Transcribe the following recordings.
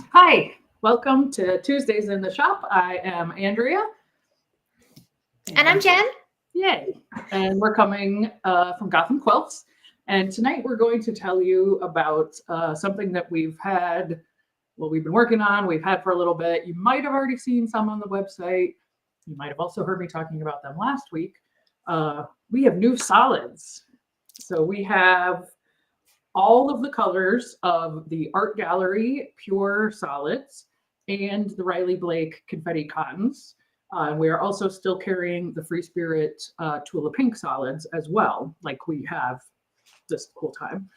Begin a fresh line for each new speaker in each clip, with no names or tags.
Hi, welcome to Tuesdays in the Shop. I am Andrea,
And I'm
and
Jen.
yay! And we're coming from Gotham Quilts. And tonight we're going to tell you about something that we've been working on, we've had for a little bit. You might have already seen some on the website. You might have also heard me talking about them last week. We have new solids. So we have all of the colors of the Art Gallery Pure Solids and the Riley Blake Confetti Cottons. We are also still carrying the Free Spirit Tula Pink solids as well, like we have this whole time.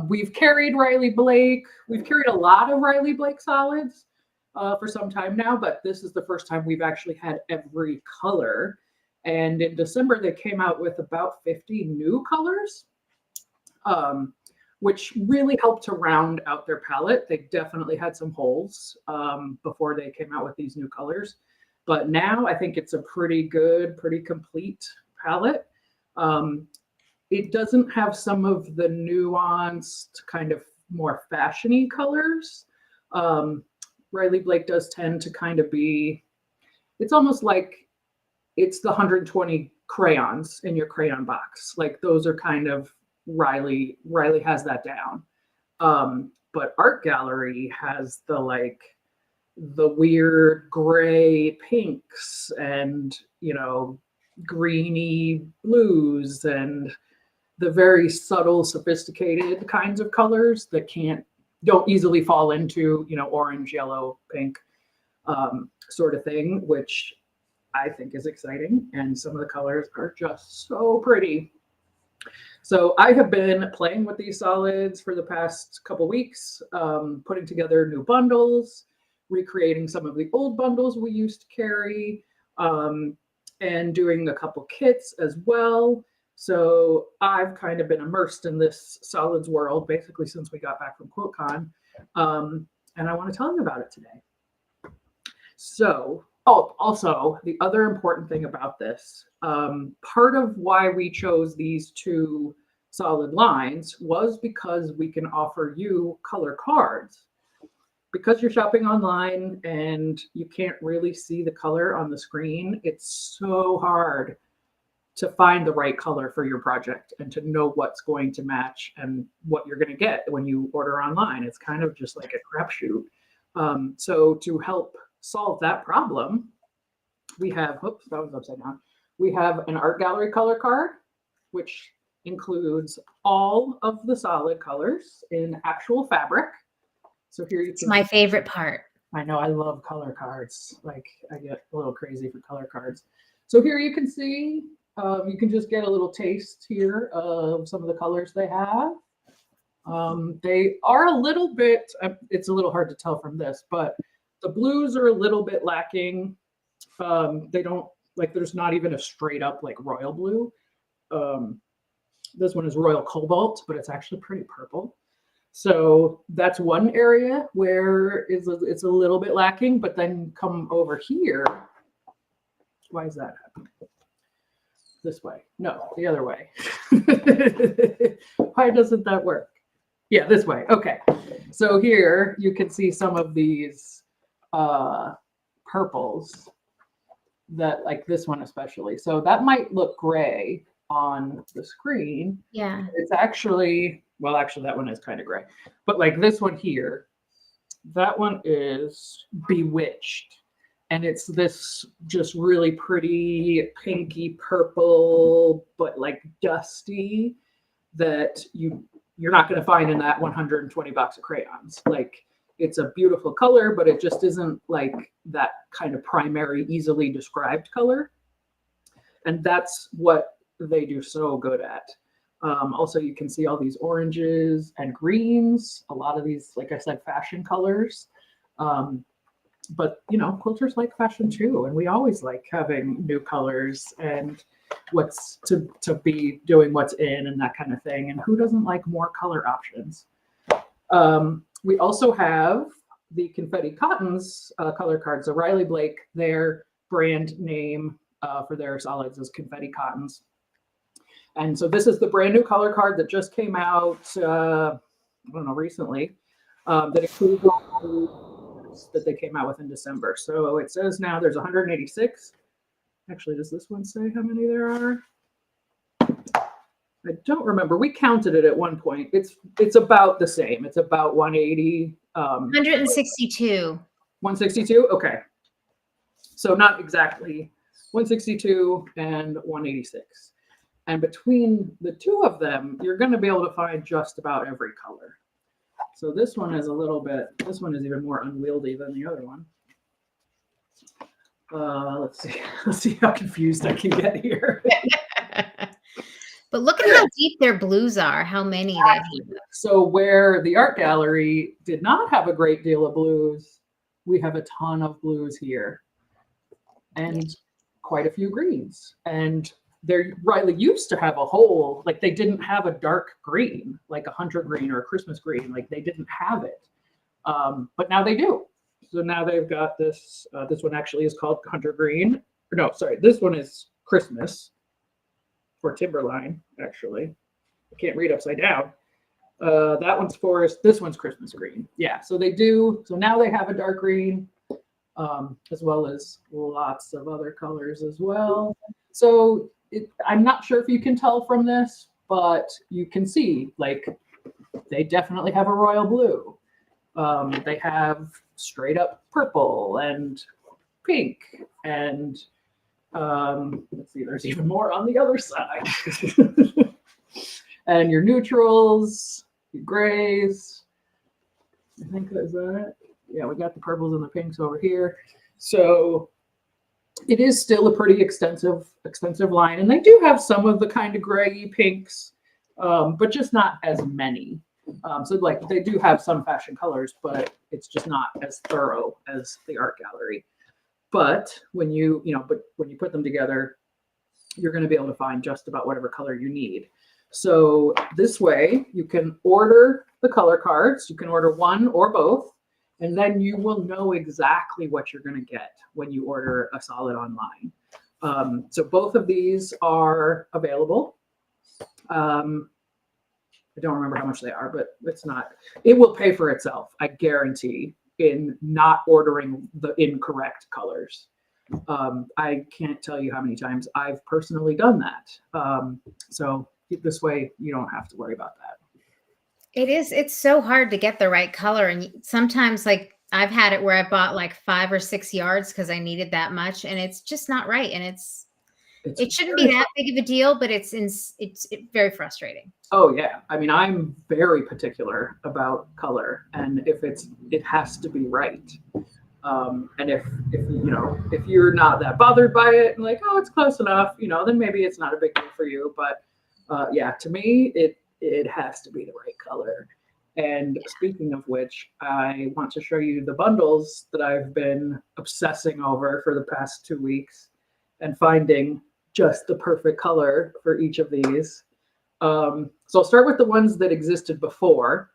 We've carried Riley Blake. We've carried a lot of Riley Blake solids for some time now, but this is the first time we've actually had every color. And in December, they came out with about 50 new colors. Which really helped to round out their palette. They definitely had some holes before they came out with these new colors. But now I think it's a pretty good, pretty complete palette. Um, it doesn't have some of the nuanced, kind of more fashiony colors. Um, Riley Blake does tend to kind of be, it's almost like it's the 120 crayons in your crayon box. Like those are kind of Riley has that down. But Art Gallery has the weird gray pinks and greeny blues and the very subtle, sophisticated kinds of colors that don't easily fall into orange, yellow, pink sort of thing, which I think is exciting. And some of the colors are just so pretty. So I have been playing with these solids for the past couple weeks, putting together new bundles, recreating some of the old bundles we used to carry, and doing a couple kits as well. So I've kind of been immersed in this solids world basically since we got back from QuiltCon, and I want to tell you about it today. So, also the other important thing about this, part of why we chose these two solid lines was because we can offer you color cards. Because you're shopping online and you can't really see the color on the screen, it's so hard to find the right color for your project and to know what's going to match and what you're going to get when you order online. It's kind of just like a crapshoot. So to help solve that problem, we have, oops, that was upside down. We have an Art Gallery color card, which includes all of the solid colors in actual fabric. So here you
It's
can,
my favorite part.
I know I love color cards. Like I get a little crazy for color cards. So here you can see, you can just get a little taste here of some of the colors they have. They are a little bit, it's a little hard to tell from this, but the blues are a little bit lacking. They don't, like, there's not even a straight up like royal blue. This one is royal cobalt, but it's actually pretty purple. So that's one area where it's a little bit lacking, but then come over here. Why is that happening? This way. No, the other way. Why doesn't that work? Yeah, this way. Okay. So here you can see some of these purples that, like this one especially. So that might look gray on the screen.
Yeah.
It's actually, well, actually that one is kind of gray. But like this one here, that one is Bewitched. And it's this just really pretty pinky purple, but like dusty that you're not going to find in that 120 box of crayons. Like it's a beautiful color, but it just isn't like that kind of primary, easily described color. And that's what they do so good at. Also, you can see all these oranges and greens, a lot of these, like I said, fashion colors. But quilters like fashion too, and we always like having new colors and what's to be doing what's in and that kind of thing. And who doesn't like more color options? We also have the Confetti Cottons color cards. So Riley Blake, their brand name for their solids is Confetti Cottons. And so this is the brand new color card that just came out, I don't know, recently. That includes bundles that they came out with in December. So it says now there's 186. Actually, does this one say how many there are? I don't remember. We counted it at one point. It's about the same. It's about 180.
162.
162? Okay. So not exactly 162 and 186. And between the two of them, you're going to be able to find just about every color. So this one is this one is even more unwieldy than the other one. Let's see how confused I can get here.
But look at how deep their blues are, how many they have.
So where the art gallery did not have a great deal of blues, we have a ton of blues here and quite a few greens. And they're rightly used to have a whole, like they didn't have a dark green, like a hunter green or a Christmas green, like they didn't have it. But now they do. So now they've got this, this one actually is called hunter green. Or no, sorry, this one is Christmas. For Timberline, actually. I can't read upside down. That one's forest. This one's Christmas green. Yeah, so they do. So now they have a dark green, as well as lots of other colors as well. So I'm not sure if you can tell from this, but you can see, like, they definitely have a royal blue. They have straight up purple and pink and let's see, there's even more on the other side. And your neutrals, your grays. I think that's that. Yeah, we got the purples and the pinks over here. So it is still a pretty extensive line. And they do have some of the kind of gray pinks, but just not as many. So like they do have some fashion colors, but it's just not as thorough as the art gallery. But when you put them together, you're going to be able to find just about whatever color you need. So this way you can order the color cards. You can order one or both, and then you will know exactly what you're going to get when you order a solid online. So both of these are available. I don't remember how much they are, but it will pay for itself, I guarantee, in not ordering the incorrect colors. I can't tell you how many times I've personally done that. So this way you don't have to worry about that.
It's so hard to get the right color. And sometimes like I've had it where I bought like 5 or 6 yards because I needed that much and it's just not right. And it shouldn't be that big of a deal, but it's very frustrating.
Oh yeah. I mean, I'm very particular about color, and it has to be right. And if you're not that bothered by it and like, oh, it's close enough, then maybe it's not a big deal for you. But yeah, to me, it has to be the right color. And speaking of which, I want to show you the bundles that I've been obsessing over for the past 2 weeks and finding just the perfect color for each of these. So I'll start with the ones that existed before.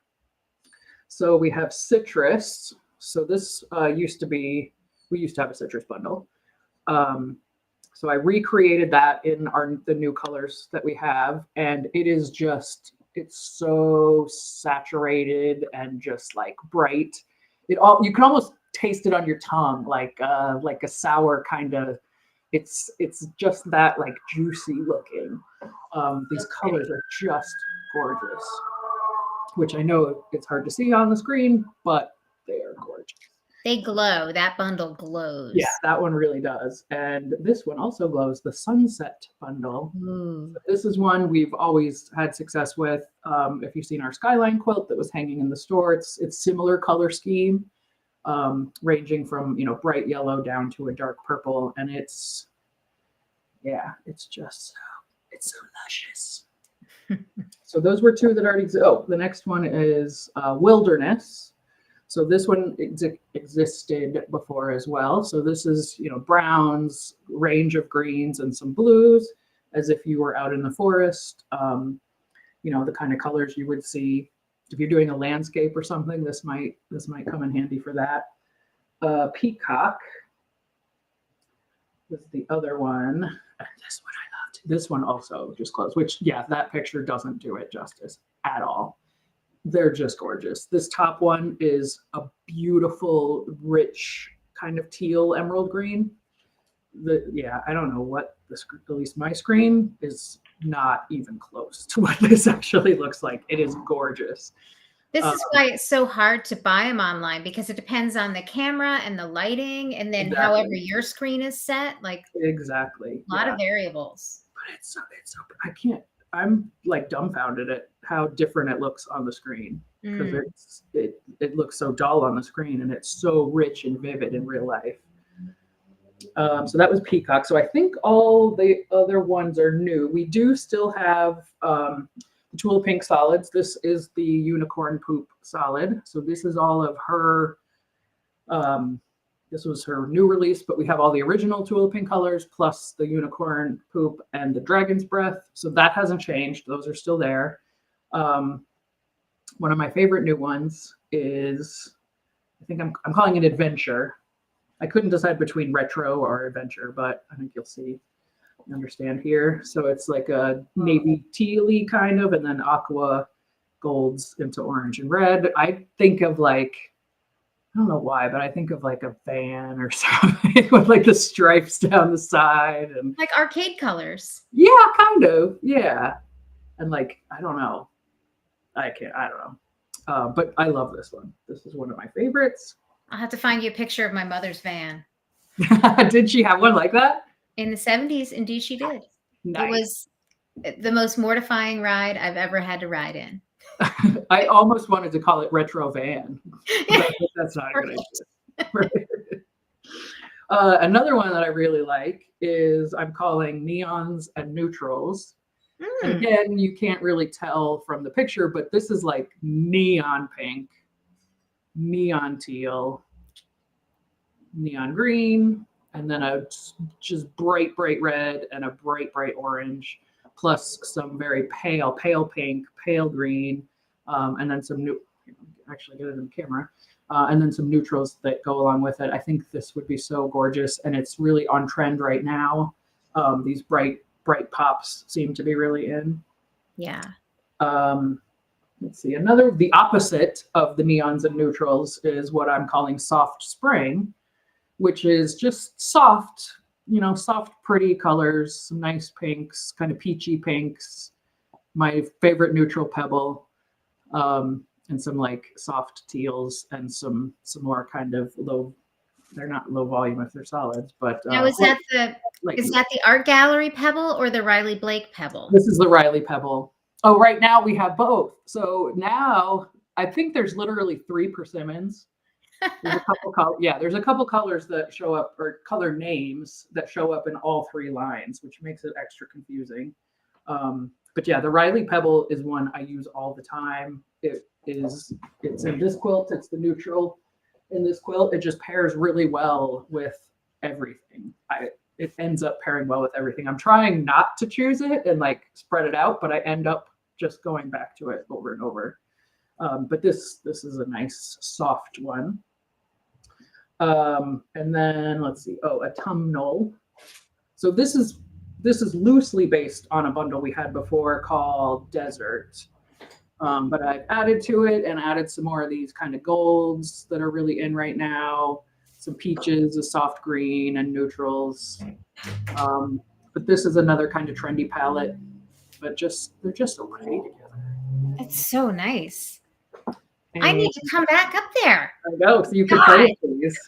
So we have citrus. So this we used to have a citrus bundle. So I recreated that in the new colors that we have. And it's so saturated and just like bright. You can almost taste it on your tongue, like a sour kind of, it's just that like juicy looking. These colors are just gorgeous, which I know it's hard to see on the screen, but they are gorgeous.
They glow. That bundle glows.
Yeah, that one really does. And this one also glows, the Sunset bundle. This is one we've always had success with. If you've seen our Skyline quilt that was hanging in the store, it's similar color scheme, ranging from bright yellow down to a dark purple. And it's so luscious. So those were two that already exist. Oh, the next one is Wilderness. So this one existed before as well. So this is, browns, range of greens, and some blues, as if you were out in the forest. The kind of colors you would see if you're doing a landscape or something. This might come in handy for that. Peacock was the other one. And this one I loved. This one also just closed, which, yeah, that picture doesn't do it justice at all. they're just gorgeous. This top one is a beautiful, rich kind of teal emerald green. Yeah, I don't know what at least my screen is not even close to what this actually looks like. It is gorgeous.
This is why it's so hard to buy them online, because it depends on the camera and the lighting, and then however your screen is set, like
exactly
a lot of variables.
But it's so I can't. I'm like dumbfounded at how different it looks on the screen, because it looks so dull on the screen, and it's so rich and vivid in real life. So that was Peacock. So I think all the other ones are new. We do still have the Tulip Pink solids. This is the unicorn poop solid. So this is all of her. This was her new release, but we have all the original Tulip Pink colors plus the unicorn poop and the dragon's breath. So that hasn't changed. Those are still there. One of my favorite new ones is, I think I'm calling it Adventure. I couldn't decide between retro or adventure, but I think you'll see, understand here. So it's like a navy tealy kind of, and then aqua golds into orange and red. I think of like, I don't know why, but I think of like a van or something with like the stripes down the side and
like arcade colors.
Yeah, kind of. Yeah. And like, I don't know. I don't know. But I love this one. This is one of my favorites.
I'll have to find you a picture of my mother's van.
Did she have one like that?
In the 70s, indeed she did.
Nice.
It was the most mortifying ride I've ever had to ride in.
I almost wanted to call it retro van. That's not a good idea. Another one that I really like is I'm calling neons and neutrals. And again, you can't really tell from the picture, but this is like neon pink, neon teal, neon green, and then a just bright red and a bright orange, plus some very pale pink, pale green, and then some new, actually get it in the camera, and then some neutrals that go along with it. I think this would be so gorgeous, and it's really on trend right now. These bright pops seem to be really in.
Yeah.
Let's see, the opposite of the neons and neutrals is what I'm calling soft spring, which is just soft, soft, pretty colors, some nice pinks, kind of peachy pinks, my favorite neutral pebble, and some like soft teals and some more kind of low, they're not low volume if they're solids, but
now is that the art gallery pebble or the Riley Blake pebble?
This is the Riley pebble. Oh, right now we have both. So now I think there's literally 3 persimmons. There's a couple colors that show up, or color names that show up in all 3 lines, which makes it extra confusing. But yeah, the Riley pebble is one I use all the time. It's in this quilt. It's the neutral in this quilt. It just pairs really well with everything. It ends up pairing well with everything. I'm trying not to choose it and like spread it out, but I end up just going back to it over and over. But this is a nice soft one. And then let's see. Oh, autumnal. So this is loosely based on a bundle we had before called Desert. But I've added to it and added some more of these kind of golds that are really in right now. Some peaches, a soft green, and neutrals. But this is another kind of trendy palette. But they're just so pretty together.
It's so nice. And I need to come back up there.
I know, so you can play these.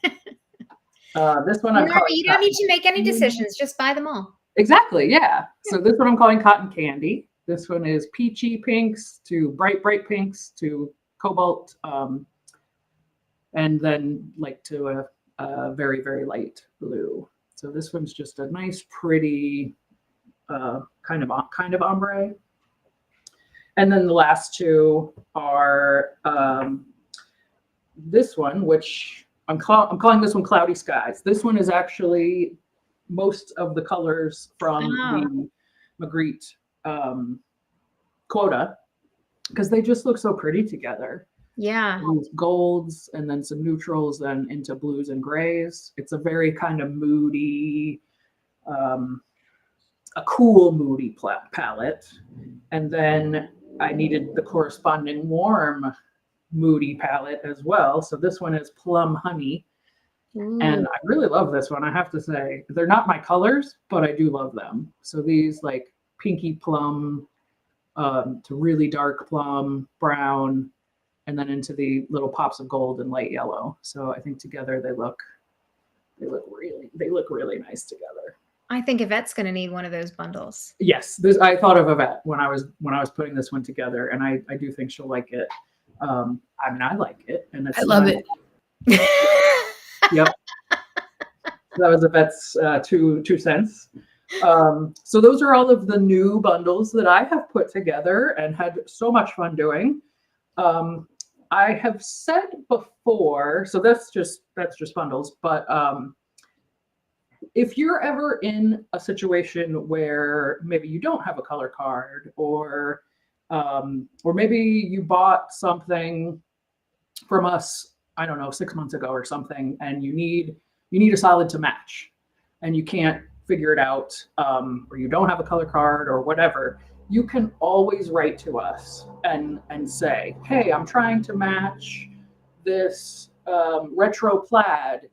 This one
you don't need to make any decisions, just buy them all.
Exactly, yeah. So this one I'm calling Cotton Candy. This one is peachy pinks to bright pinks to cobalt, and then like to a very, very light blue. So this one's just a nice, pretty kind of ombre. And then the last 2 are this one, which I'm calling this one Cloudy Skies. This one is actually most of the colors from the Magritte quota, because they just look so pretty together.
Yeah.
These golds and then some neutrals, then into blues and grays. It's a very kind of moody, a cool moody palette. And then I needed the corresponding warm, moody palette as well. So this one is Plum Honey. And I really love this one, I have to say. They're not my colors, but I do love them. So these like pinky plum to really dark plum, brown, and then into the little pops of gold and light yellow. So I think together they look really nice together.
I think Yvette's going to need one of those bundles.
Yes, I thought of Yvette when I was putting this one together, and I do think she'll like it. I mean, I like it, and
I love it.
Yep. That was Yvette's 2 cents. So those are all of the new bundles that I have put together and had so much fun doing. I have said before, so that's just bundles, but if you're ever in a situation where maybe you don't have a color card, or maybe you bought something from us, I don't know, 6 months ago or something, and you need a solid to match, and you can't figure it out, or you don't have a color card or whatever, you can always write to us and say, hey, I'm trying to match this retro plaid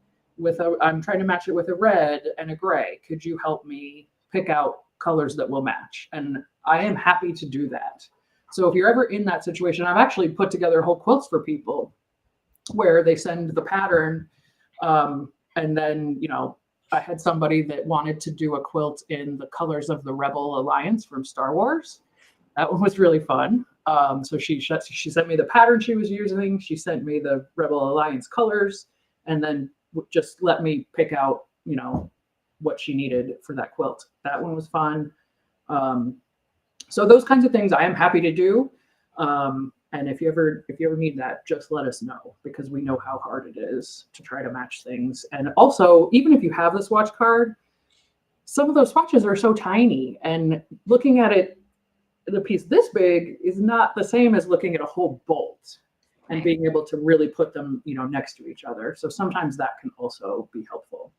I'm trying to match it with a red and a gray. Could you help me pick out colors that will match? And I am happy to do that. So if you're ever in that situation, I've actually put together whole quilts for people where they send the pattern, and then, I had somebody that wanted to do a quilt in the colors of the Rebel Alliance from Star Wars. That one was really fun. So she sent me the pattern she was using. She sent me the Rebel Alliance colors, and then just let me pick out, what she needed for that quilt. That one was fun. So those kinds of things I am happy to do. And if you ever need that, just let us know, because we know how hard it is to try to match things. And also, even if you have the swatch card, some of those swatches are so tiny, and looking at it, the piece this big is not the same as looking at a whole bolt and being able to really put them, next to each other. So sometimes that can also be helpful.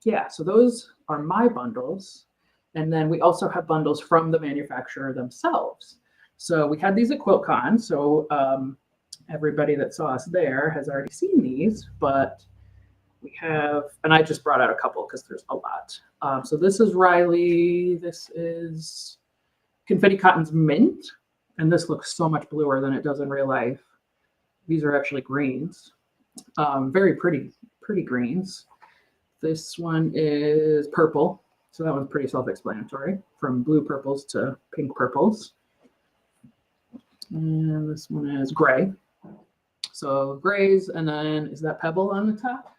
Yeah, so those are my bundles. And then we also have bundles from the manufacturer themselves. So we had these at QuiltCon. So everybody that saw us there has already seen these, but we have, and I just brought out a couple because there's a lot. So this is Riley. This is Confetti Cotton's Mint. And this looks so much bluer than it does in real life. These are actually greens. Very pretty greens. This one is purple. So that one's pretty self-explanatory, from blue purples to pink purples. And this one is gray. So grays, and then is that pebble on the top?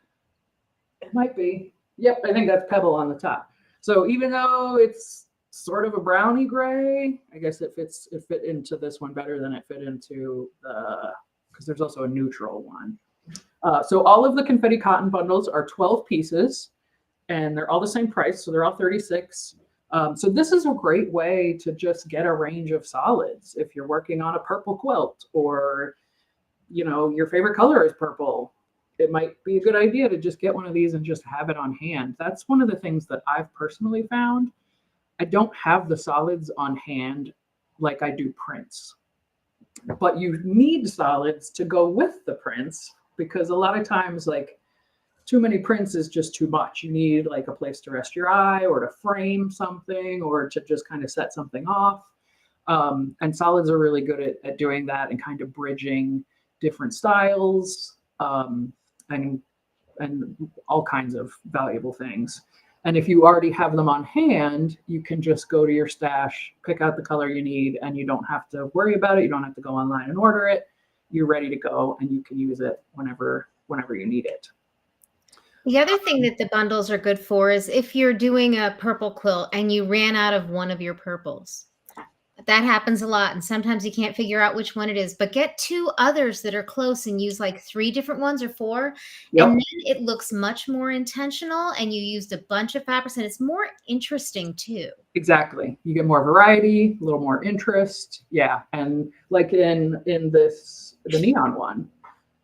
It might be. Yep, I think that's pebble on the top. So even though it's sort of a browny gray, I guess it fit into this one better than it fit into because there's also a neutral one. So all of the Confetti Cotton bundles are 12 pieces. And they're all the same price, so they're all $36. So this is a great way to just get a range of solids if you're working on a purple quilt, or your favorite color is purple. It might be a good idea to just get one of these and just have it on hand. That's one of the things that I've personally found. I don't have the solids on hand like I do prints, but you need solids to go with the prints, because a lot of times, like, too many prints is just too much. You need like a place to rest your eye, or to frame something, or to just kind of set something off. And solids are really good at doing that and kind of bridging different styles, and all kinds of valuable things. And if you already have them on hand, you can just go to your stash, pick out the color you need, and you don't have to worry about it. You don't have to go online and order it. You're ready to go, and you can use it whenever you need it.
The other thing that the bundles are good for is if you're doing a purple quilt and you ran out of one of your purples. That happens a lot, and sometimes you can't figure out which one it is, but get 2 others that are close and use like 3 different ones or 4. Yep. And then it looks much more intentional, and you used a bunch of fabrics, and it's more interesting too.
Exactly. You get more variety, a little more interest. Yeah. And like in the neon one.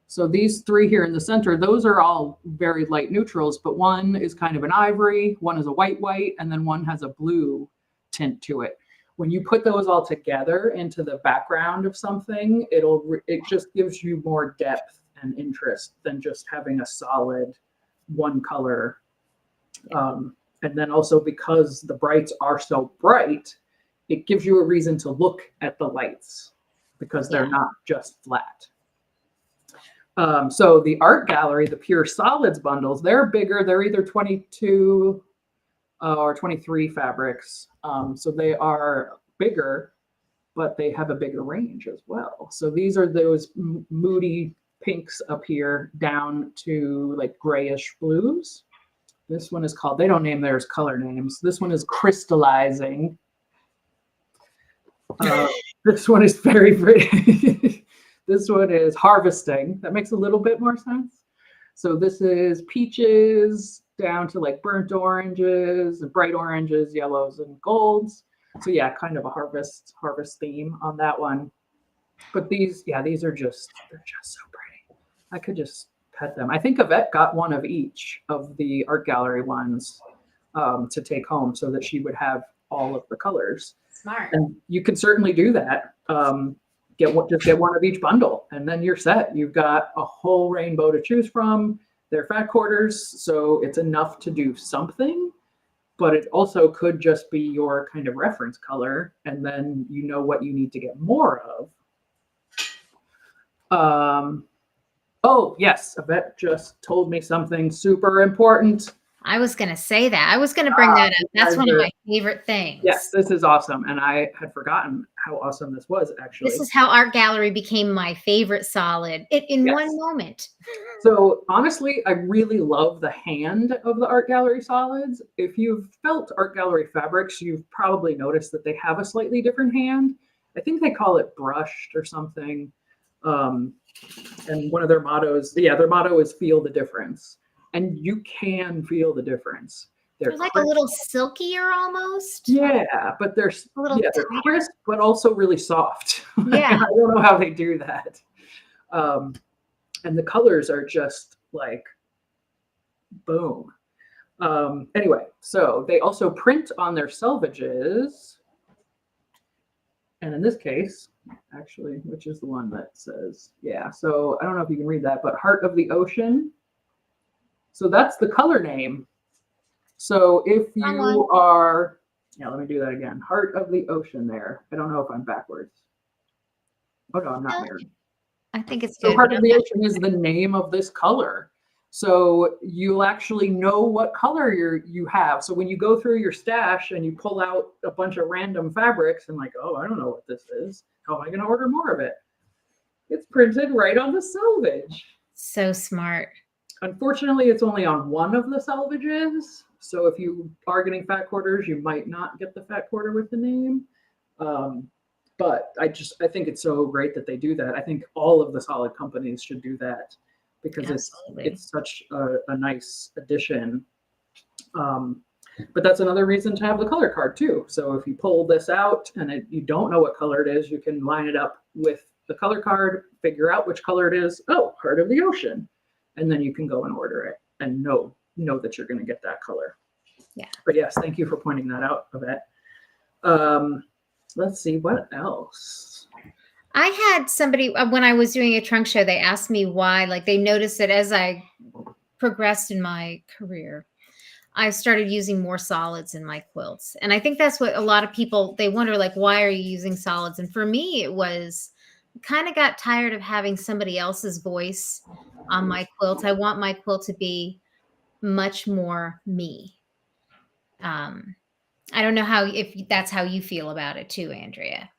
So these 3 here in the center, those are all very light neutrals, but one is kind of an ivory, one is a white, and then one has a blue tint to it. when you put those all together into the background of something, it just gives you more depth and interest than just having a solid one color. And then also because the brights are so bright, it gives you a reason to look at the lights because they're not just flat. So the art gallery, the pure solids bundles, they're bigger. They're either 22 or 23 fabrics. So they are bigger, but they have a bigger range as well. So these are those moody pinks up here down to like grayish blues. This one is called, they don't name theirs color names. This one is crystallizing. This one is very pretty. This one is harvesting. That makes a little bit more sense. So this is peaches down to like burnt oranges and bright oranges, yellows and golds. So yeah, kind of a harvest theme on that one. But these are just, they're just so pretty. I could just pet them. I think Yvette got one of each of the art gallery ones to take home so that she would have all of the colors.
Smart.
And you can certainly do that. Just get one of each bundle and then you're set. You've got a whole rainbow to choose from. They're fat quarters, so it's enough to do something, but it also could just be your kind of reference color, and then you know what you need to get more of. Oh, yes, Yvette just told me something super important.
I was going to say that. I was going to bring that up. That's one of my favorite things.
Yes, this is awesome. And I had forgotten how awesome this was, actually.
This is how art gallery became my favorite solid in one moment.
So honestly, I really love the hand of the art gallery solids. If you've felt art gallery fabrics, you've probably noticed that they have a slightly different hand. I think they call it brushed or something. And one of their mottos, their motto is feel the difference. And you can feel the difference. They're
like a little silkier almost.
Yeah, but they're they're crisp, but also really soft.
Yeah.
I don't know how they do that. And the colors are just like, boom. Anyway, so they also print on their selvages. And in this case, actually, which is the one that says, so I don't know if you can read that, but Heart of the Ocean. So that's the color name. So if you are, let me do that again. Heart of the Ocean there. I don't know if I'm backwards. Oh, no, I'm not married.
I think it's
good. So Heart of the Ocean is the name of this color. So you'll actually know what color you have. So when you go through your stash and you pull out a bunch of random fabrics and like, oh, I don't know what this is. How am I going to order more of it? It's printed right on the selvage.
So smart.
Unfortunately, it's only on one of the selvages. So if you are getting fat quarters, you might not get the fat quarter with the name. But I think it's so great that they do that. I think all of the solid companies should do that because it's such a nice addition. But that's another reason to have the color card too. So if you pull this out and you don't know what color it is, you can line it up with the color card, figure out which color it is. Oh, Heart of the Ocean. And then you can go and order it and know that you're going to get that color.
Yeah.
But yes, thank you for pointing that out, Yvette. Let's see, what else?
I had somebody, when I was doing a trunk show, they asked me why, like they noticed that as I progressed in my career, I started using more solids in my quilts. And I think that's what a lot of people, they wonder, like, why are you using solids? And for me, it was kind of got tired of having somebody else's voice on my quilt. I want my quilt to be much more me. I don't know if that's how you feel about it too, Andrea.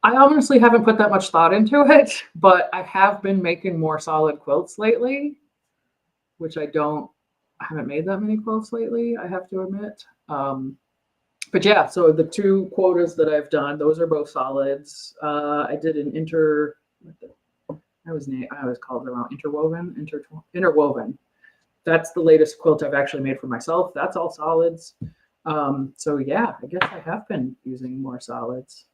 I honestly haven't put that much thought into it, but I have been making more solid quilts lately, which I haven't made that many quilts lately, I have to admit. But yeah, so the two quotas that I've done, those are both solids. I did an I always called it wrong, interwoven. That's the latest quilt I've actually made for myself. That's all solids. So yeah, I guess I have been using more solids.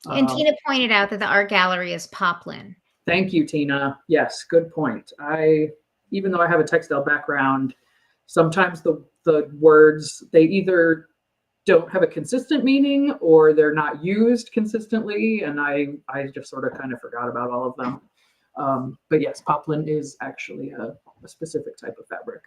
And Tina pointed out that the art gallery is poplin.
Thank you, Tina. Yes, good point. Even though I have a textile background, sometimes the words, they either don't have a consistent meaning or they're not used consistently. And I just sort of kind of forgot about all of them. But yes, poplin is actually a specific type of fabric.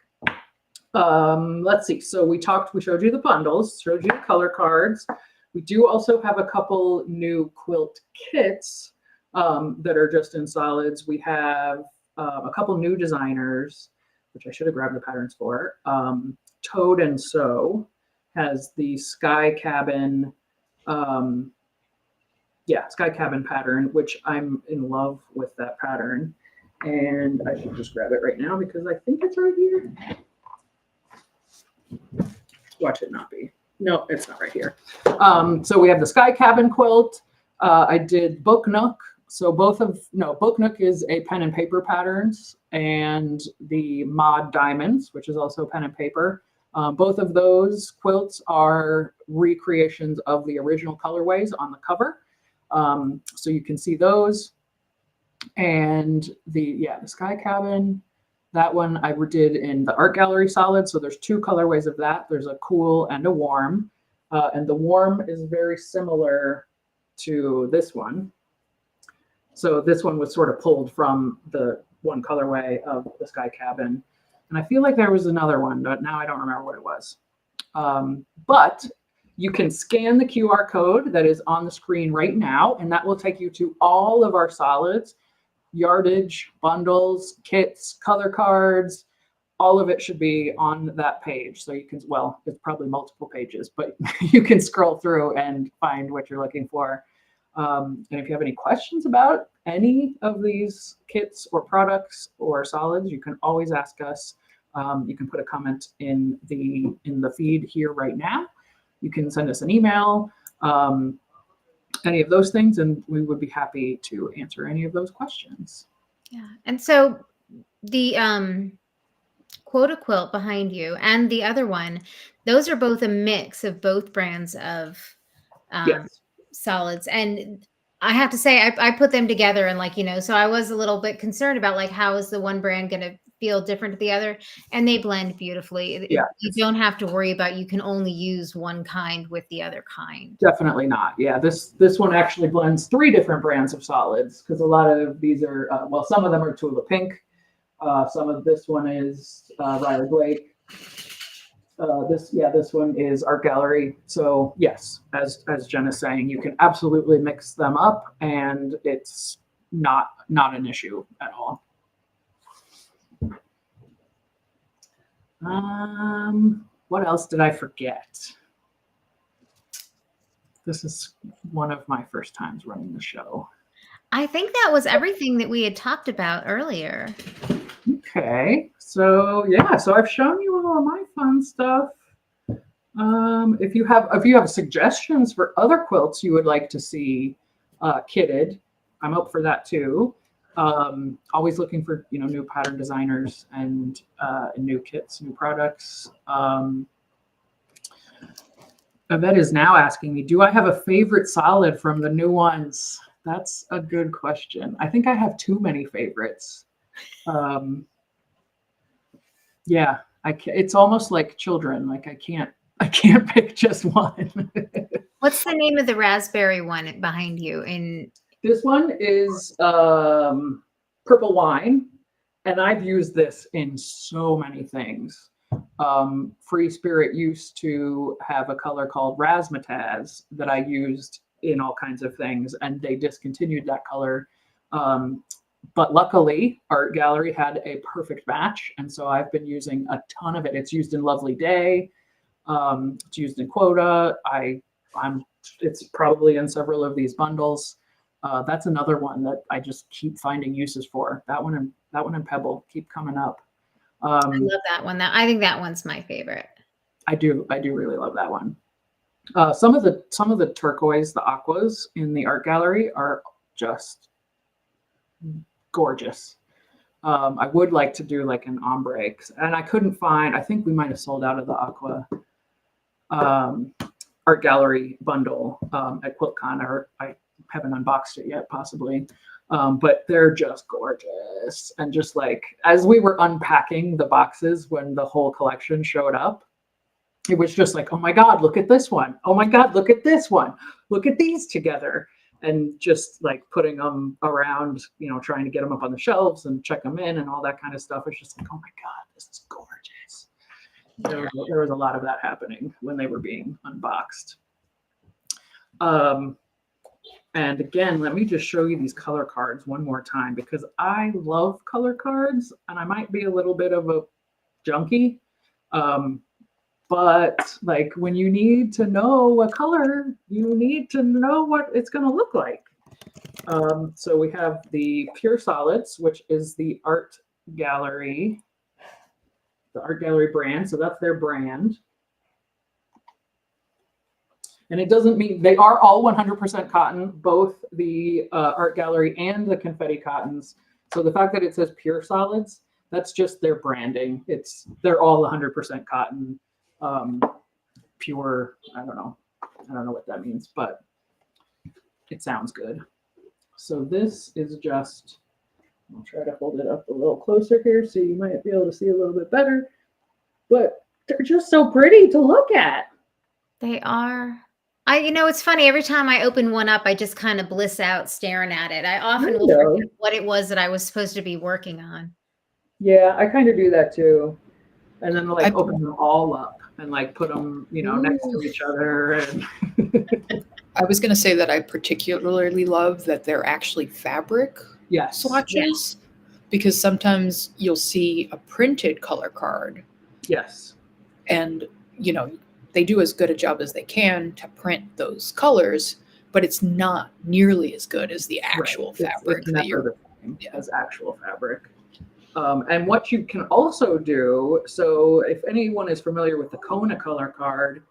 Let's see. So we showed you the bundles, showed you the color cards. We do also have a couple new quilt kits that are just in solids. We have a couple new designers, which I should have grabbed the patterns for. Toad and Sew has the Sky Cabin, Sky Cabin pattern, which I'm in love with that pattern. And I should just grab it right now because I think it's right here. Watch it not be. No, it's not right here. So we have the Sky Cabin quilt. I did Book Nook. So Book Nook is a pen and paper patterns, and the Mod Diamonds, which is also pen and paper. Both of those quilts are recreations of the original colorways on the cover. So you can see those. And the Sky Cabin, that one I did in the art gallery solid. So there's two colorways of that. There's a cool and a warm. And the warm is very similar to this one. So this one was sort of pulled from the one colorway of the Sky Cabin. And I feel like there was another one, but now I don't remember what it was. But you can scan the QR code that is on the screen right now, and that will take you to all of our solids, yardage, bundles, kits, color cards. All of it should be on that page. So you can, well, it's probably multiple pages, but you can scroll through and find what you're looking for. And if you have any questions about any of these kits or products or solids, you can always ask us. You can put a comment in the feed here right now. You can send us an email, any of those things, and we would be happy to answer any of those questions.
Yeah. And so the Quota Quilt behind you and the other one, those are both a mix of both brands of
Yes.
solids. And I have to say, I put them together and so I was a little bit concerned about how is the one brand going to feel different to the other, and they blend beautifully.
Yeah.
You don't have to worry about, you can only use one kind with the other kind.
Definitely not. Yeah, this one actually blends 3 different brands of solids, because a lot of these are, some of them are Tula Pink. This one is Riley Blake. This one is Art Gallery. So yes, as Jen is saying, you can absolutely mix them up, and it's not an issue at all. What else did I forget? This is one of my first times running the show.
I think that was everything that we had talked about earlier.
Okay, so I've shown you all of my fun stuff. If you have suggestions for other quilts you would like to see kitted, I'm up for that too. Always looking for new pattern designers and new kits, new products. Yvette is now asking me, do I have a favorite solid from the new ones? That's a good question. I think I have too many favorites. It's almost like children. I can't pick just one.
What's the name of the raspberry one behind you?
This one is Purple Wine, and I've used this in so many things. Free Spirit used to have a color called Razzmatazz that I used in all kinds of things, and they discontinued that color. But luckily, Art Gallery had a perfect match, and so I've been using a ton of it. It's used in Lovely Day. It's used in Quota. It's probably in several of these bundles. That's another one that I just keep finding uses for. That one and Pebble keep coming up.
I love that one. I think that one's my favorite.
I do really love that one. Some of the turquoise, the aquas in the Art Gallery are just gorgeous. I would like to do like an ombre, and I couldn't find. I think we might have sold out of the aqua Art Gallery bundle at QuiltCon, or I haven't unboxed it yet, possibly. But they're just gorgeous. And just like as we were unpacking the boxes when the whole collection showed up, it was just like, oh my God, look at this one. Oh my God, look at this one. Look at these together. And just like putting them around, trying to get them up on the shelves and check them in and all that kind of stuff. It's just like, oh my God, this is gorgeous. There was a lot of that happening when they were being unboxed. And again, let me just show you these color cards one more time, because I love color cards and I might be a little bit of a junkie. But like when you need to know a color, you need to know what it's going to look like. So we have the Pure Solids, which is the Art Gallery brand. So that's their brand. And it doesn't mean they are all 100% cotton, both the Art Gallery and the confetti cottons. So the fact that it says Pure Solids, that's just their branding. They're all 100% cotton. Pure, I don't know what that means, but it sounds good. So this is just, I'll try to hold it up a little closer here so you might be able to see a little bit better, but they're just so pretty to look at.
They are. It's funny, every time I open one up, I just kind of bliss out staring at it. I often will forget what it was that I was supposed to be working on.
Yeah, I kind of do that too. And then like open them all up and like put them, next to each other. And
I was going to say that I particularly love that they're actually fabric swatches, because sometimes you'll see a printed color card.
Yes.
And, they do as good a job as they can to print those colors, but it's not nearly as good as the actual fabric.
It's never the same as actual fabric. And what you can also do, so if anyone is familiar with the Kona color card,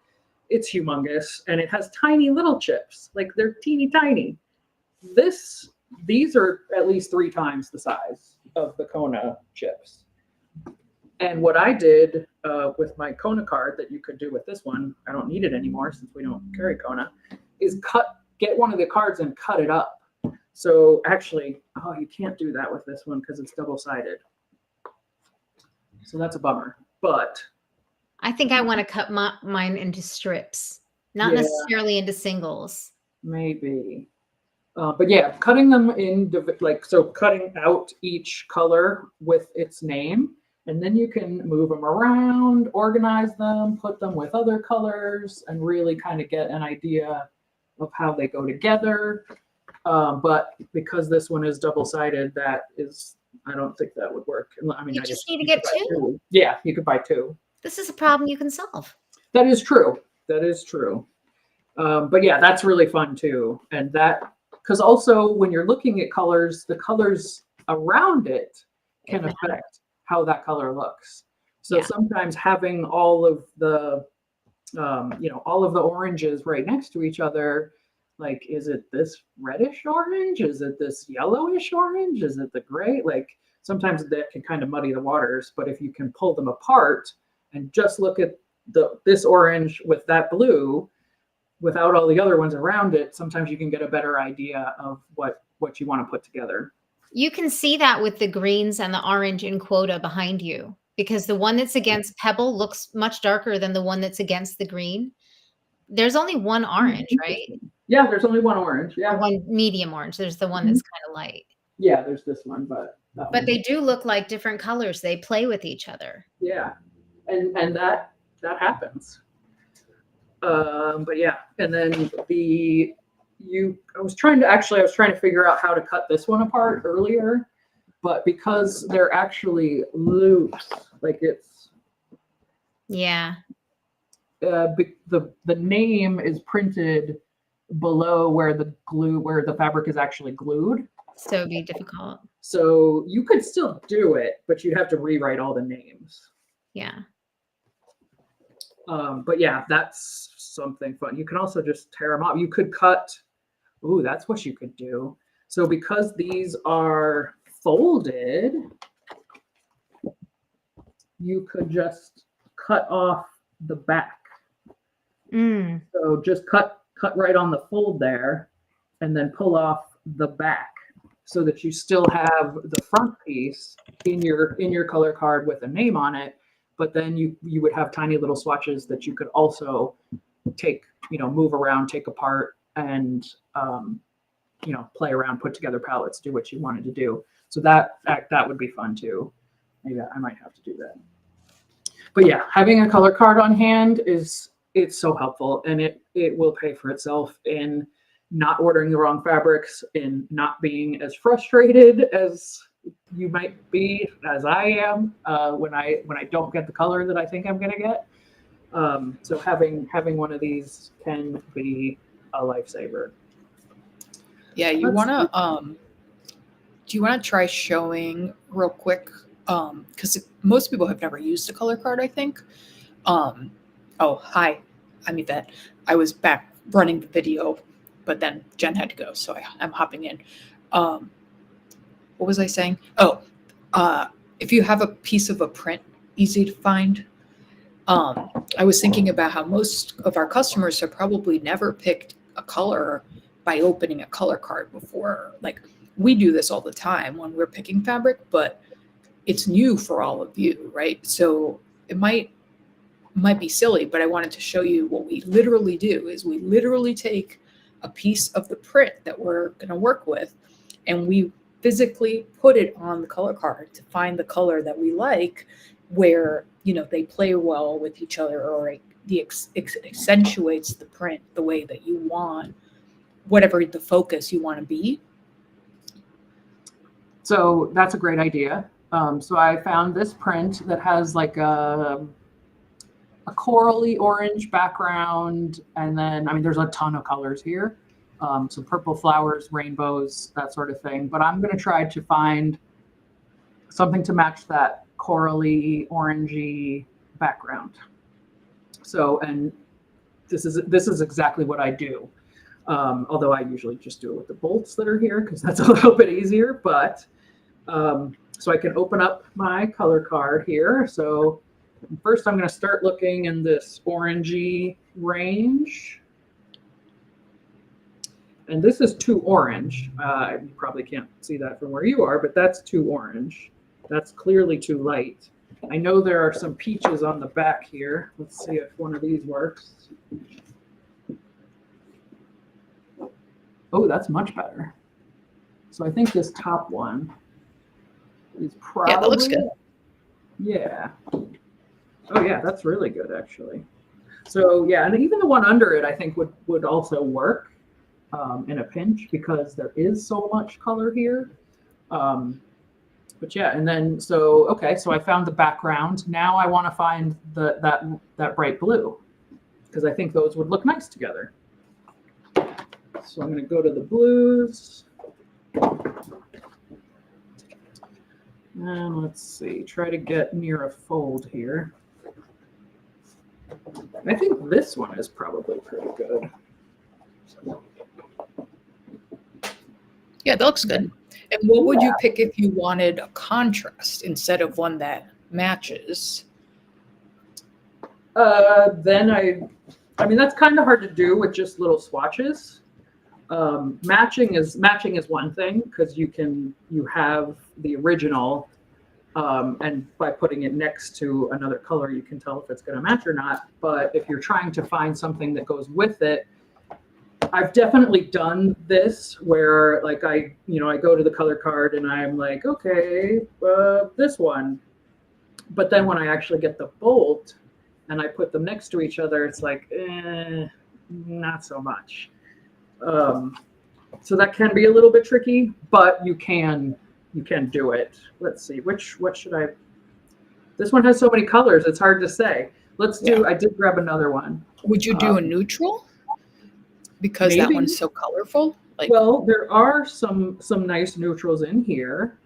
it's humongous and it has tiny little chips, like they're teeny tiny. These are at least 3 times the size of the Kona chips. And what I did with my Kona card that you could do with this one, I don't need it anymore since we don't carry Kona, is get one of the cards and cut it up. So actually, you can't do that with this one because it's double-sided. So that's a bummer, but
I think I want to cut mine into strips, not necessarily into singles.
Maybe. But yeah, cutting them cutting out each color with its name, and then you can move them around, organize them, put them with other colors, and really kind of get an idea of how they go together. But because this one is double-sided, I don't think that would work. I mean,
you just need to get 2.
Yeah, you could buy 2.
This is a problem you can solve.
That is true. But yeah, that's really fun too. And because also when you're looking at colors, the colors around it can affect how that color looks. So sometimes having all of the, all of the oranges right next to each other, like, is it this reddish orange? Is it this yellowish orange? Is it the gray? Like sometimes that can kind of muddy the waters, but if you can pull them apart and just look at this orange with that blue without all the other ones around it, sometimes you can get a better idea of what you want to put together.
You can see that with the greens and the orange in quota behind you, because the one that's against Pebble looks much darker than the one that's against the green. There's only one orange, right?
Yeah, there's only one orange. Yeah.
Or one medium orange. There's the one that's kind of light.
Yeah, there's this one, but
they do look like different colors. They play with each other.
Yeah. And that happens. But yeah, and then I was trying to figure out how to cut this one apart earlier, but because they're actually loose, like it's the name is printed below where the fabric is actually glued.
So it'd be difficult.
So you could still do it, but you'd have to rewrite all the names.
Yeah.
But yeah, that's something fun. You can also just tear them off. You could cut. Ooh, that's what you could do. So because these are folded, you could just cut off the back. So just cut right on the fold there, and then pull off the back so that you still have the front piece in your color card with a name on it, but then you would have tiny little swatches that you could also take, move around, take apart, and play around, put together palettes, do what you wanted to do. So that would be fun too. Maybe I might have to do that. But yeah, having a color card on hand it's so helpful, and it will pay for itself in not ordering the wrong fabrics, in not being as frustrated as you might be, as I am, when I don't get the color that I think I'm going to get. So having one of these can be a lifesaver.
Yeah, you want to do you want to try showing real quick, because most people have never used a color card, I think. Oh, hi, I'm Yvette. I was back running the video, but then Jen had to go, so I'm hopping in. What was I saying? Oh, if you have a piece of a print easy to find, I was thinking about how most of our customers have probably never picked a color by opening a color card before. Like, we do this all the time when we're picking fabric, but it's new for all of you, right? So it might be silly, but I wanted to show you what we literally do is we literally take a piece of the print that we're going to work with, and we physically put it on the color card to find the color that we like, where, they play well with each other, or accentuates the print the way that you want, whatever the focus you want to be.
So that's a great idea. So I found this print that has like a corally orange background, and then there's a ton of colors here, some purple flowers, rainbows, that sort of thing. But I'm going to try to find something to match that corally orangey background. So, and this is exactly what I do. Although I usually just do it with the bolts that are here because that's a little bit easier. But so I can open up my color card here. So first I'm going to start looking in this orangey range. And this is too orange. You probably can't see that from where you are, but that's too orange. That's clearly too light. I know there are some peaches on the back here. Let's see if one of these works. Oh, that's much better. So I think this top one is probably...
Yeah, that looks good.
Yeah. Oh yeah, that's really good actually. So yeah, and even the one under it I think would also work in a pinch because there is so much color here. But yeah, and then so I found the background. Now I want to find that bright blue because I think those would look nice together. So I'm going to go to the blues. And let's see, try to get near a fold here. I think this one is probably pretty good.
Yeah, that looks good. And what would you pick if you wanted a contrast instead of one that matches?
Then I mean, that's kind of hard to do with just little swatches. Matching is one thing because you have the original, and by putting it next to another color, you can tell if it's going to match or not. But if you're trying to find something that goes with it, I've definitely done this where like I go to the color card and I'm like, okay, this one. But then when I actually get the bolt and I put them next to each other, it's like, not so much. So that can be a little bit tricky, but you can do it. Let's see, what should I? This one has so many colors, it's hard to say. Let's do. Yeah. I did grab another one.
Would you do a neutral? Because maybe. That one's so colorful.
Well, there are some nice neutrals in here.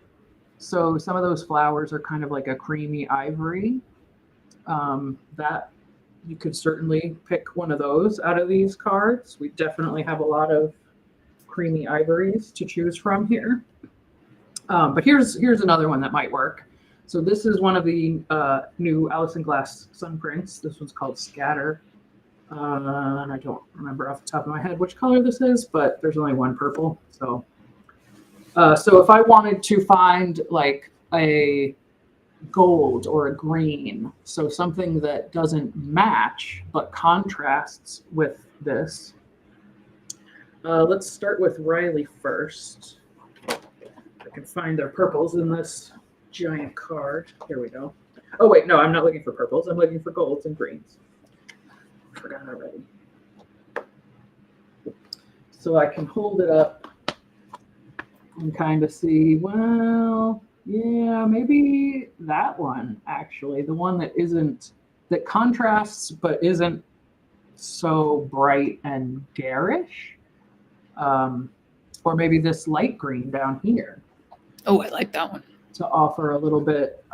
So some of those flowers are kind of like a creamy ivory. That you could certainly pick one of those out of these cards. We definitely have a lot of creamy ivories to choose from here. But here's another one that might work. So this is one of the new Allison Glass sun prints. This one's called Scatter. And I don't remember off the top of my head which color this is, but there's only one purple. So if I wanted to find like a gold or a green. So something that doesn't match but contrasts with this. Let's start with Riley first. I can find their purples in this giant card. Here we go. Oh wait, no, I'm not looking for purples. I'm looking for golds and greens. Forgot already. So I can hold it up and kind of see, well, yeah, maybe that one actually, the one that contrasts but isn't so bright and garish. Or maybe this light green down here.
Oh, I like that one.
To offer a little bit,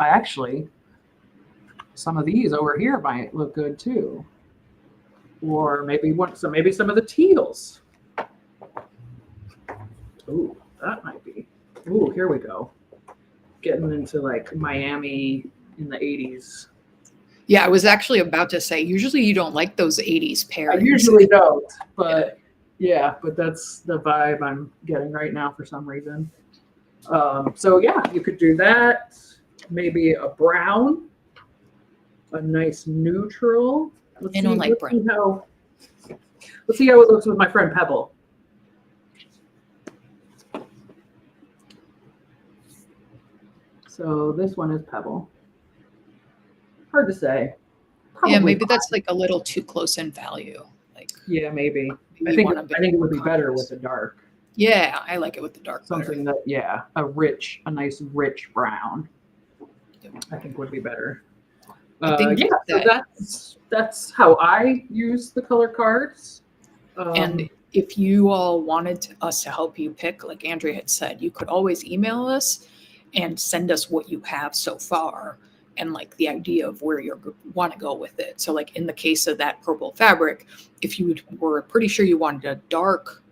some of these over here might look good too. Or maybe some of the teals. Ooh, that might be. Ooh, here we go. Getting into like Miami in the 80s.
Yeah, I was actually about to say, usually you don't like those 80s pairings.
I usually don't, but but that's the vibe I'm getting right now for some reason. So yeah, you could do that. Maybe a brown, a nice neutral.
I don't like brown.
Let's see how it looks with my friend Pebble. So this one is Pebble. Hard to say. Probably
yeah, maybe that's like a little too close in value. Like,
yeah, maybe. I think it would be better with the dark.
Yeah, I like it with the dark.
Something
better.
that, a nice rich brown. I think would be better. So that's how I use the color cards.
And if you all wanted us to help you pick, like Andrea had said, you could always email us and send us what you have so far and like the idea of where you want to go with it. So like in the case of that purple fabric, if you were pretty sure you wanted a dark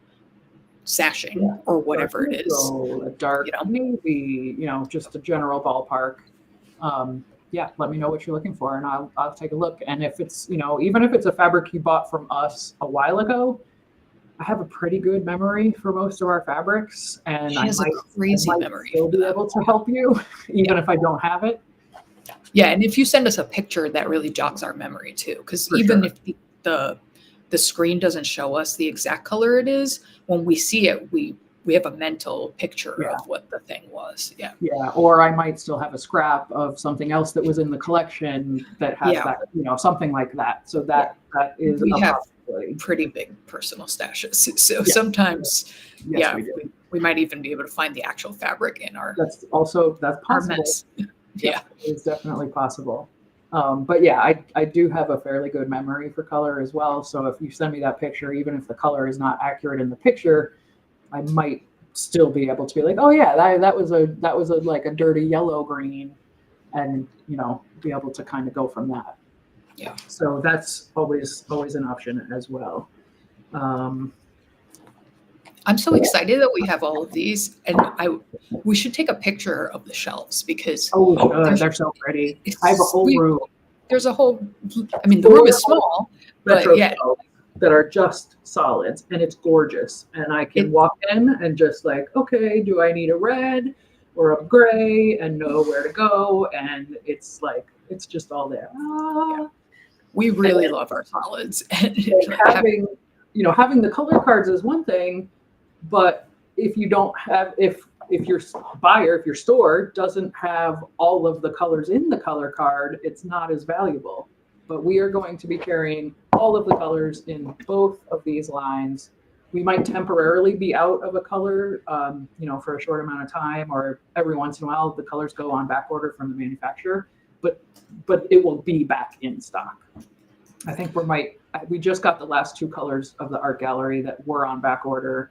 sashing or whatever it is,
a dark, maybe, just a general ballpark. Let me know what you're looking for and I'll take a look. And if it's, even if it's a fabric you bought from us a while ago, I have a pretty good memory for most of our fabrics, and I might still be able to help you, even if I don't have it.
Yeah, and if you send us a picture, that really jogs our memory too, because if the screen doesn't show us the exact color it is, when we see it, we have a mental picture of what the thing was. Yeah.
Yeah, or I might still have a scrap of something else that was in the collection that has that, something like that. So that is
we have pretty big personal stashes. So sometimes, we might even be able to find the actual fabric in our.
That's possible.
Yeah,
it's definitely possible. But yeah, I do have a fairly good memory for color as well. So if you send me that picture, even if the color is not accurate in the picture, I might still be able to be like, oh yeah, that was like a dirty yellow green, and be able to kind of go from that.
Yeah.
So that's always an option as well.
I'm so excited that we have all of these, and we should take a picture of the shelves because
they're so pretty. I have a whole room.
There's a whole. I mean, the room is small, but
that are just solids, and it's gorgeous. And I can walk in and just like, okay, do I need a red or a gray, and know where to go, and it's just all there.
We really love our solids. And
having the color cards is one thing, but if you don't have, if your buyer, if your store doesn't have all of the colors in the color card, it's not as valuable. But we are going to be carrying all of the colors in both of these lines. We might temporarily be out of a color, for a short amount of time, or every once in a while the colors go on back order from the manufacturer, but it will be back in stock. I think we just got the last 2 colors of the art gallery that were on back order.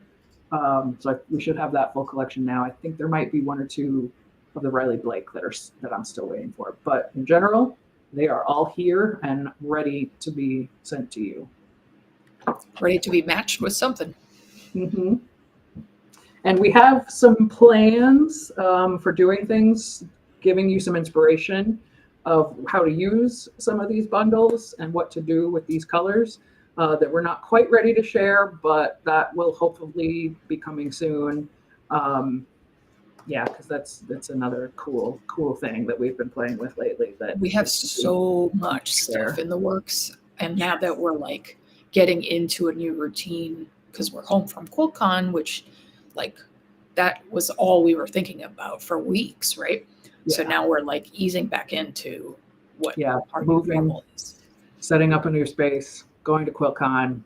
So we should have that full collection now. I think there might be 1 or 2 of the Riley Blake that I'm still waiting for. But in general, they are all here and ready to be sent to you.
Ready to be matched with something.
Mm-hmm. And we have some plans for doing things, giving you some inspiration of how to use some of these bundles and what to do with these colors that we're not quite ready to share, but that will hopefully be coming soon. Yeah, because that's another cool thing that we've been playing with lately. That
We have so much stuff in the works, and now that we're like getting into a new routine because we're home from QuiltCon, which like that was all we were thinking about for weeks, right? So now we're like easing back into what our normal is.
Setting up a new space, going to QuiltCon.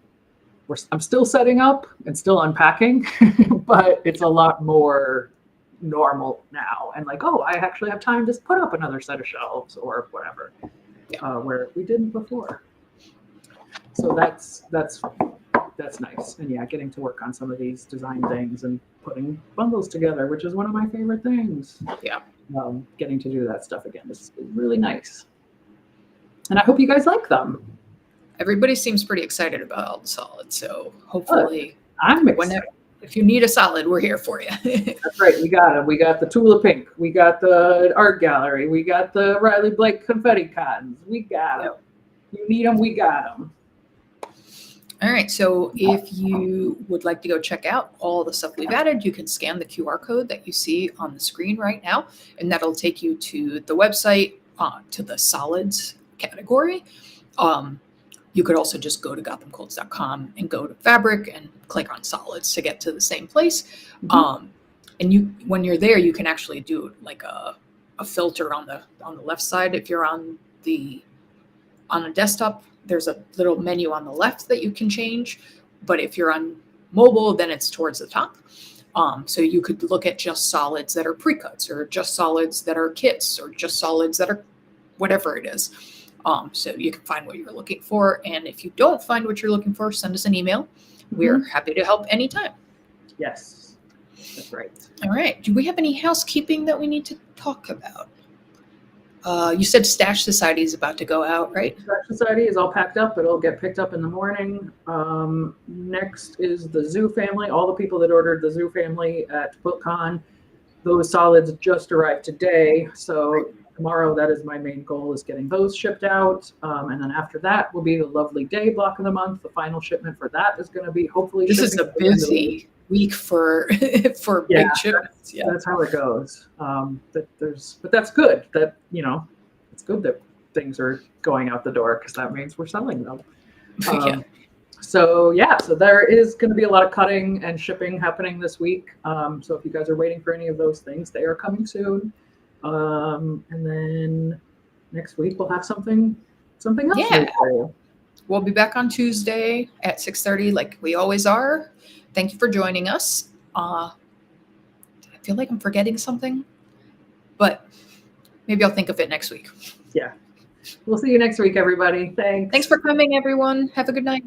I'm still setting up and still unpacking, but it's a lot more normal now. And like, oh, I actually have time to put up another set of shelves or whatever, where we didn't before. So that's nice. And yeah, getting to work on some of these design things and putting bundles together, which is one of my favorite things.
Yeah.
Getting to do that stuff again is really nice. And I hope you guys like them.
Everybody seems pretty excited about all the solids, so hopefully,
I'm excited.
If you need a solid, we're here for you.
That's right. We got them. We got the Tula Pink. We got the Art Gallery. We got the Riley Blake Confetti Cottons. We got them. You need them, we got them.
All right. So if you would like to go check out all the stuff we've added, you can scan the QR code that you see on the screen right now, and that'll take you to the website, to the solids category. You could also just go to gothamquilts.com and go to fabric and click on solids to get to the same place. Mm-hmm. And when you're there, you can actually do like a filter on the left side. If you're on a desktop, there's a little menu on the left that you can change. But if you're on mobile, then it's towards the top. So you could look at just solids that are pre-cuts, or just solids that are kits, or just solids that are whatever it is. So you can find what you're looking for. And if you don't find what you're looking for, send us an email. Mm-hmm. We're happy to help anytime.
Yes, that's right.
All right. Do we have any housekeeping that we need to talk about? You said Stash Society is about to go out, right?
Stash Society is all packed up. It'll get picked up in the morning. Next is the Zoo Family. All the people that ordered the Zoo Family at QuiltCon, those solids just arrived today. So tomorrow, that is my main goal, is getting those shipped out. And then after that will be the Lovely Day block of the month. The final shipment for that is going to be hopefully.
This is a busy week for big shipments. Yeah,
that's how it goes. But that's good. That it's good that things are going out the door, because that means we're selling them. So there is going to be a lot of cutting and shipping happening this week. So if you guys are waiting for any of those things, they are coming soon. And then next week we'll have something else for you.
We'll be back on Tuesday at 6:30, like we always are. Thank you for joining us. I feel like I'm forgetting something, but maybe I'll think of it next week.
Yeah. We'll see you next week, everybody. Thanks
for coming, everyone. Have a good night.